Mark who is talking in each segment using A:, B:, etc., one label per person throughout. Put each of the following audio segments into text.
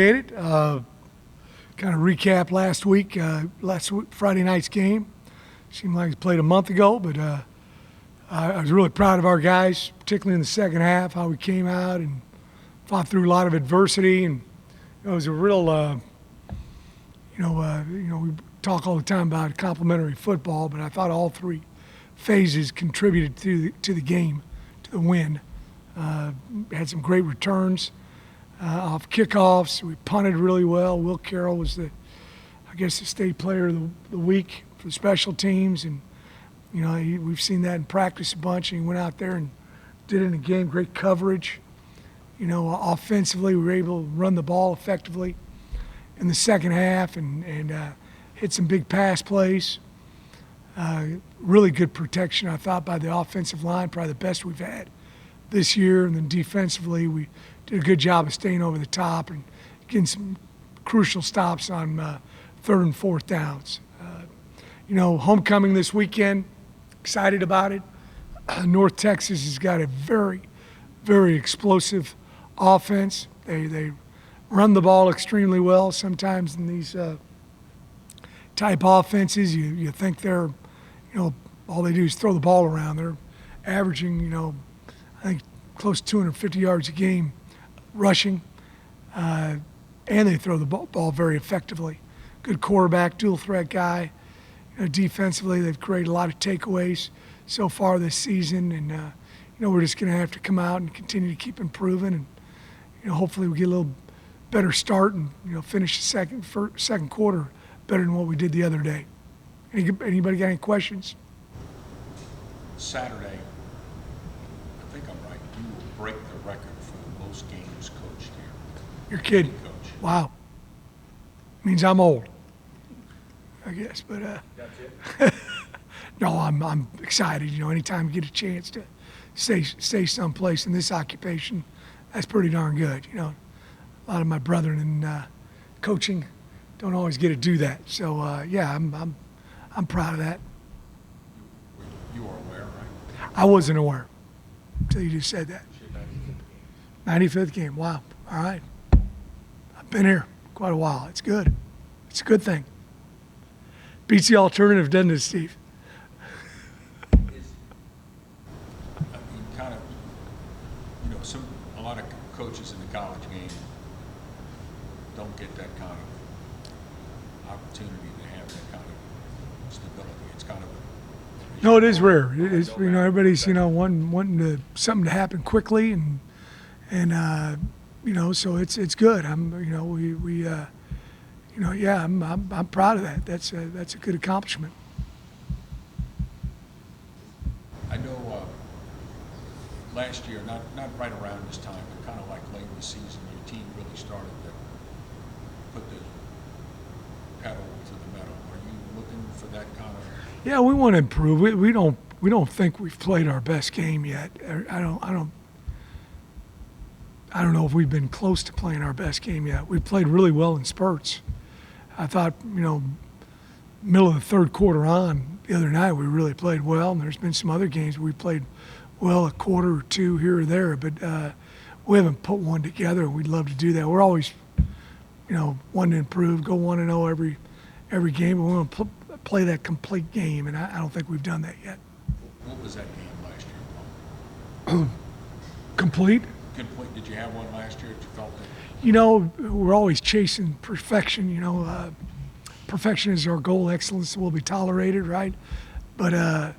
A: It. Kind of recap last week, Friday night's game. Seemed like it played a month ago, but I was really proud of our guys, particularly in the second half, how we came out and fought through a lot of adversity. And it was a real, we talk all the time about complementary football, but I thought all three phases contributed to the game, to the win. Had some great returns. Off kickoffs, we punted really well. Will Carroll was the state player of the week for the special teams, and we've seen that in practice a bunch. And he went out there and did it in a game. Great coverage. Offensively, we were able to run the ball effectively in the second half and hit some big pass plays. Really good protection, I thought, by the offensive line, probably the best we've had this year. And then defensively, we did a good job of staying over the top and getting some crucial stops on third and fourth downs. Homecoming this weekend, excited about it. North Texas has got a very, very explosive offense. They run the ball extremely well. Sometimes in these type offenses, you think they're, all they do is throw the ball around. They're averaging, I think close to 250 yards a game rushing, and they throw the ball very effectively. Good quarterback, dual threat guy. Defensively, they've created a lot of takeaways so far this season, and we're just going to have to come out and continue to keep improving, and hopefully we get a little better start and finish the second quarter better than what we did the other day. Anybody got any questions?
B: Saturday, I think I'm right, you will break the record for the most games coached here.
A: You're kidding.
B: Coach.
A: Wow. Means I'm old, I guess. But
B: That's it?
A: no, I'm excited. Anytime you get a chance to stay someplace in this occupation, that's pretty darn good. A lot of my brethren in coaching don't always get to do that. So I'm proud of that.
B: You are aware, right?
A: I wasn't aware until you just said that. 95th game. Wow. All right. I've been here quite a while. It's good. It's a good thing. Beats the alternative, doesn't it, Steve?
B: Kind of, a lot of coaches in the college game don't get that kind of opportunity to have that kind of stability. It's kind of
A: No, it is rare. It is, everybody's, wanting something to happen quickly, and so it's good. I'm proud of that. That's a good accomplishment.
B: I know last year, not right around this time, but kind of like late in the season, your team really started to put the pedal to the metal. Are you looking for that kind of?
A: Yeah, we want to improve. We don't think we've played our best game yet. I don't know if we've been close to playing our best game yet. We played really well in spurts. I thought, middle of the third quarter on the other night, we really played well. And there's been some other games where we played well a quarter or two here or there, but we haven't put one together. We'd love to do that. We're always, wanting to improve, go 1-0 every game, but we want to play that complete game, and I don't think we've done that yet.
B: What was that game last year?
A: Complete?
B: Complete. Did you have one last year that you felt that?
A: We're always chasing perfection. Perfection is our goal. Excellence will be tolerated, right? But I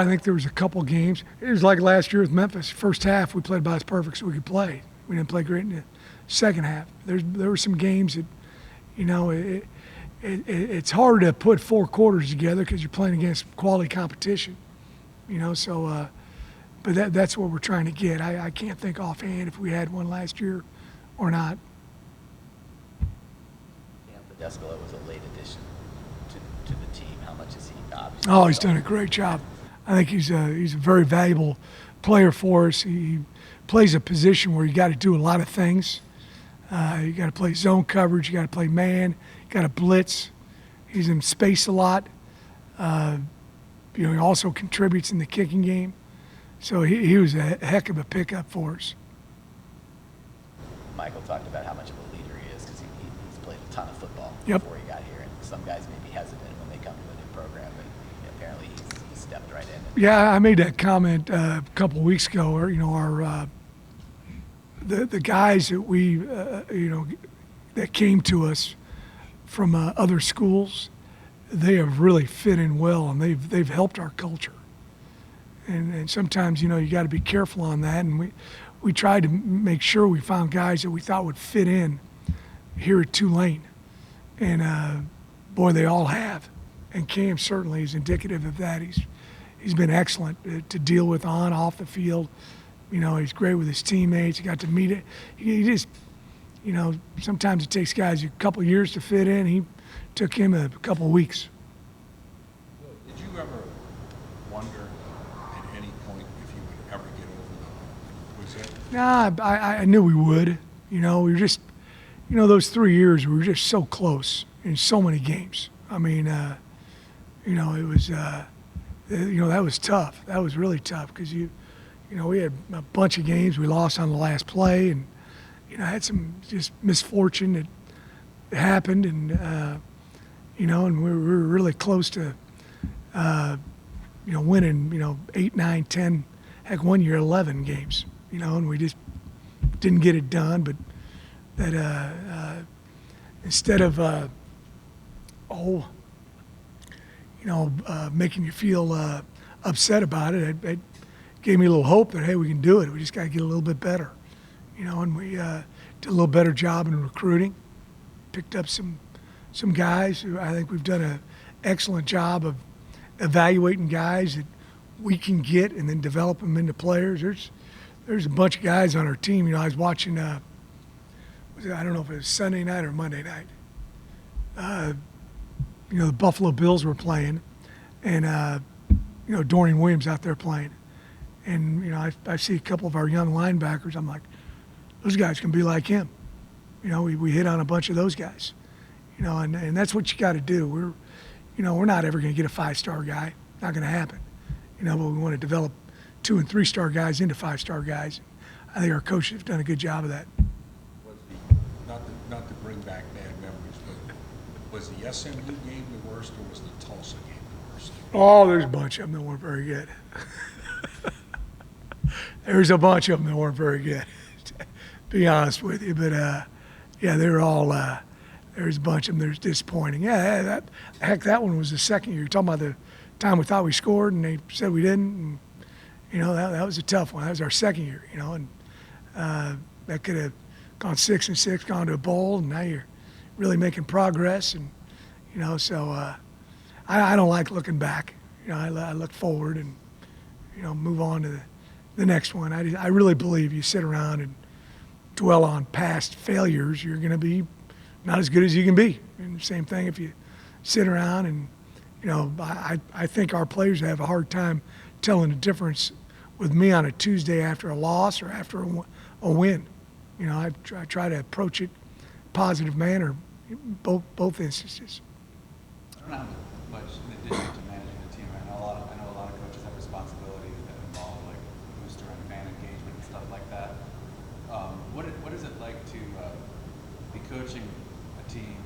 A: think there was a couple games. It was like last year with Memphis. First half, we played about as perfect as we could play. We didn't play great in the second half. There were some games that, it's hard to put four quarters together because you're playing against quality competition. But that's what we're trying to get. I can't think offhand if we had one last year or not.
C: Podeskala was a late addition to the team. How much is he obviously?
A: Oh, he's done a great job. I think he's a very valuable player for us. He plays a position where you got to do a lot of things. You got to play zone coverage. You got to play man. You got to blitz. He's in space a lot. He also contributes in the kicking game. So he was a heck of a pickup for us.
C: Michael talked about how much of a leader
A: Yep.
C: before he got here, and some guys may be hesitant when they come to a new program, but apparently he stepped right in.
A: Yeah, I made that comment a couple of weeks ago. Or our the guys that we that came to us from other schools, they have really fit in well, and they've helped our culture. And sometimes you got to be careful on that, and we tried to make sure we found guys that we thought would fit in here at Tulane, and boy, they all have. And Cam certainly is indicative of that. He's been excellent to deal with on, off the field. He's great with his teammates. He got to meet it. He just, sometimes it takes guys a couple of years to fit in. He took him a couple of weeks.
B: Did you ever wonder at any point if you would ever get over the was it?
A: Nah, I knew we would. We were just, those 3 years we were just so close in so many games. I mean, it was, that was tough. That was really tough because we had a bunch of games we lost on the last play, and had some just misfortune that happened, and and we were really close to winning 8, 9, 10, heck, one year 11 games, and we just didn't get it done. But that instead of making you feel upset about it, it gave me a little hope that, hey, we can do it. We just got to get a little bit better, and we did a little better job in recruiting, picked up some guys who I think we've done an excellent job of evaluating guys that we can get and then develop them into players. There's a bunch of guys on our team. I was watching, I don't know if it was Sunday night or Monday night. The Buffalo Bills were playing, and Dorian Williams out there playing. And, I see a couple of our young linebackers. I'm like, those guys can be like him. We hit on a bunch of those guys, and that's what you got to do. We're not ever going to get a 5-star guy. Not going to happen. But we want to develop 2- and 3-star guys into 5-star guys. I think our coaches have done a good job of that.
B: Not to bring back bad memories, but was the SMU game the worst, or was the Tulsa game the worst?
A: Oh, there's a bunch of them that weren't very good. There's a bunch of them that weren't very good, to be honest with you. But, they were all there's a bunch of them that was disappointing. Yeah, that one was the second year. You're talking about the time we thought we scored and they said we didn't. And, that was a tough one. That was our second year, and that could have gone 6-6, gone to a bowl, and now you're really making progress. And, so I don't like looking back. I look forward and, move on to the next one. I really believe you sit around and dwell on past failures, you're going to be not as good as you can be. And same thing if you sit around and, I think our players have a hard time telling the difference with me on a Tuesday after a loss or after a win. I try to approach it positive manner, both instances.
D: I don't know how much in addition to managing the team. I know a lot of coaches have responsibilities that involve like booster and fan engagement and stuff like that. What is it like to be coaching a team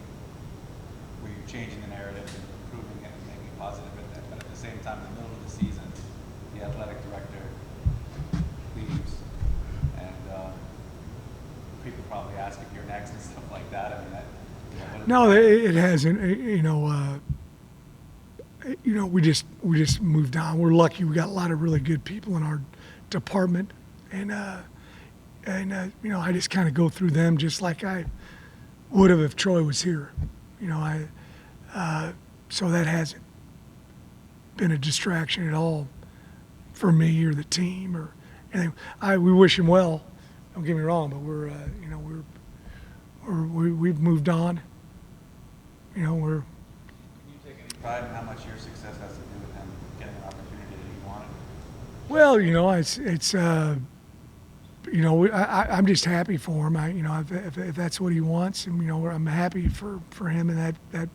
D: where you're changing the narrative and improving it and making it positive, but at the same time, in the middle of the season, the athletic director leaves, and people probably ask if you're next and stuff like that. I mean,
A: No, it hasn't. We just moved on. We're lucky. We got a lot of really good people in our department, and I just kind of go through them just like I would have if Troy was here. So that hasn't been a distraction at all for me or the team or anything. We wish him well. Don't get me wrong, but we've moved on.
D: Can you take any pride in how much your success has to do with him getting an opportunity that he wanted?
A: Well, I'm just happy for him. If that's what he wants, and I'm happy for him and that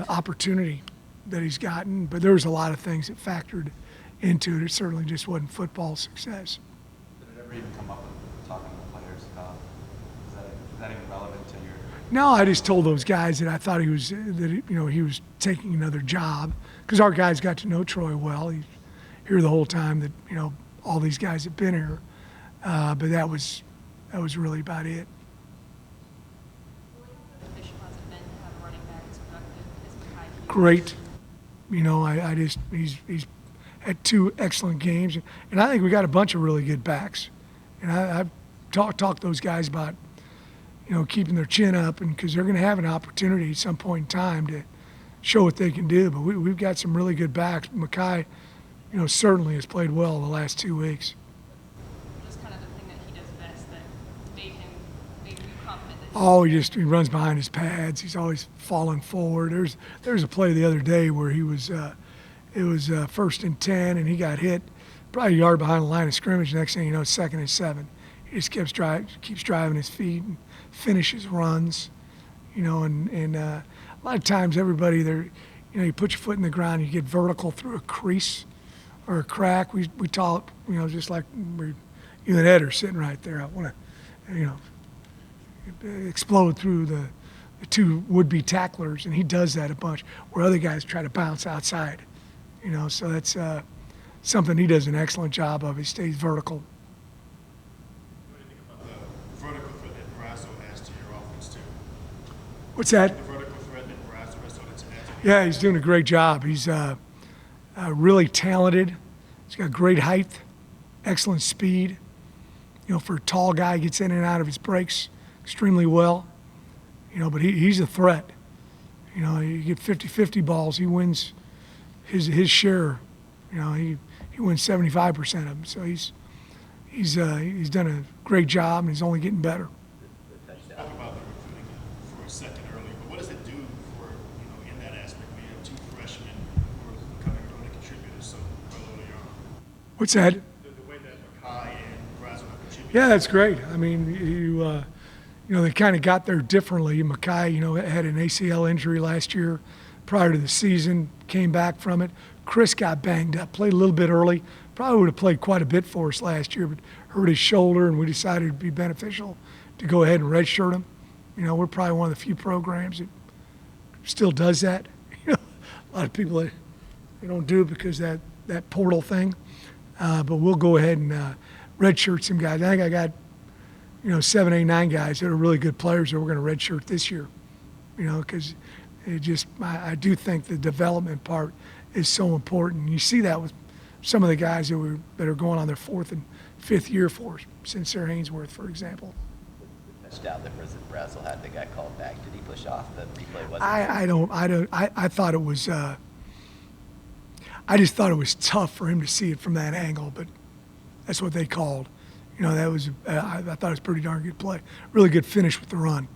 A: opportunity that he's gotten. But there was a lot of things that factored into it. It certainly just wasn't football success.
D: Did it ever even come up with talking to players about? Is that even relevant to your?
A: No, I just told those guys that I thought he was he was taking another job, because our guys got to know Troy well. He's here the whole time that all these guys have been here, but that was really about it.
E: Beneficial has it been to have a running back as productive as Mekhi?
A: Great. He's had 2 excellent games, and I think we got a bunch of really good backs. And I've talked those guys about keeping their chin up, and because they're going to have an opportunity at some point in time to show what they can do. But we've got some really good backs. Mekhi, certainly has played well the last 2 weeks.
E: Just kind of the thing that he does best that made you confident that
A: Oh, he runs behind his pads. He's always falling forward. There's a play the other day where it was 1st and 10, and he got hit probably a yard behind the line of scrimmage. Next thing you know, 2nd and 7. He just keeps driving his feet and finishes runs. And a lot of times everybody there, you put your foot in the ground, you get vertical through a crease or a crack. We taught, just like you and Ed are sitting right there. I want to, explode through the 2 would-be tacklers, and he does that a bunch, where other guys try to bounce outside. So that's something he does an excellent job of. He stays vertical.
F: What do you think about the vertical threat that Brasso has to your offense too?
A: What's that?
F: The vertical threat that Brasso has to add to
A: Yeah, he's doing a great job. He's really talented. He's got great height, excellent speed. For a tall guy, gets in and out of his breaks extremely well. But he's a threat. You get 50-50 balls, he wins his share. He wins 75% of them. So he's done a great job, and he's only getting better.
F: Talk about the recruiting for a second earlier, but what does it do for in that aspect when you have 2 freshmen who are becoming early contributors so early on?
A: What's that?
F: The way that Mekhi and Brasso have contributed.
A: Yeah, that's great. I mean, they kind of got there differently. Mekhi, had an ACL injury last year prior to the season, came back from it. Chris got banged up, played a little bit early. Probably would have played quite a bit for us last year, but hurt his shoulder, and we decided it'd be beneficial to go ahead and redshirt him. We're probably one of the few programs that still does that. A lot of people, they don't do it because that portal thing. But we'll go ahead and redshirt some guys. I think I got 7, 8, 9 guys that are really good players that we're going to redshirt this year, because I do think the development part is so important. You see that with some of the guys that are going on their 4th and 5th year for us, Sincere Haynesworth, for example.
C: Touchdown that Brasso had that got called back. Did he push off? The replay wasn't
A: I thought it was. I just thought it was tough for him to see it from that angle, but that's what they called. That was. I thought it was a pretty darn good play. Really good finish with the run.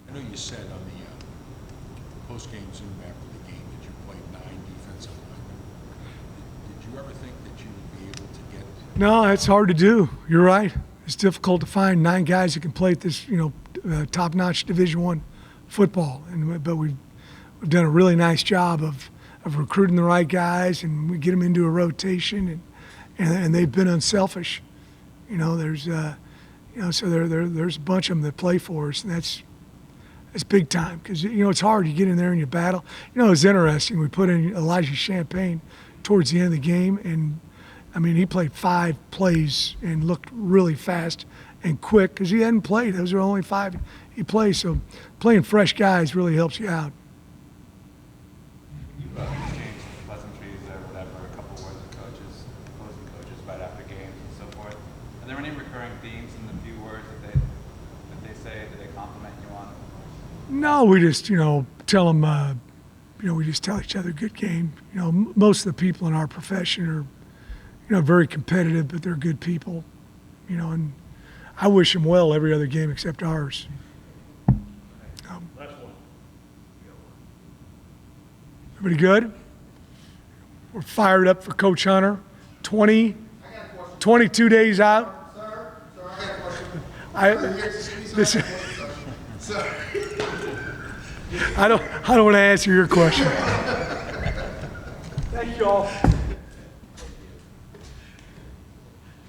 B: I know you said on the post-game Zoom after the game that you played 9 defensive linemen. Did you ever think that you would be able to get?
A: No, it's hard to do. You're right. It's difficult to find 9 guys that can play at this, top-notch Division I football. But we've done a really nice job of recruiting the right guys, and we get them into a rotation, and they've been unselfish. There's so there's a bunch of them that play for us, and that's big time, because it's hard. You get in there and you battle. It's interesting. We put in Elijah Champagne towards the end of the game, and I mean, he played 5 plays and looked really fast and quick because he hadn't played. Those are only 5 he plays. So playing fresh guys really helps you out.
D: You've exchanged pleasantries or whatever, a couple words with coaches, opposing coaches right after games and so forth. Are there any recurring themes in the few words that they say, that they compliment you on?
A: No, we just, tell them, we just tell each other good game. Most of the people in our profession are, very competitive, but they're good people, and I wish them well every other game except ours.
F: Last one.
A: Everybody good? We're fired up for Coach Hunter. 22 days out.
G: Sir, I got a question.
A: Listen,
G: Sir.
A: I don't want to answer your question. Thank you all.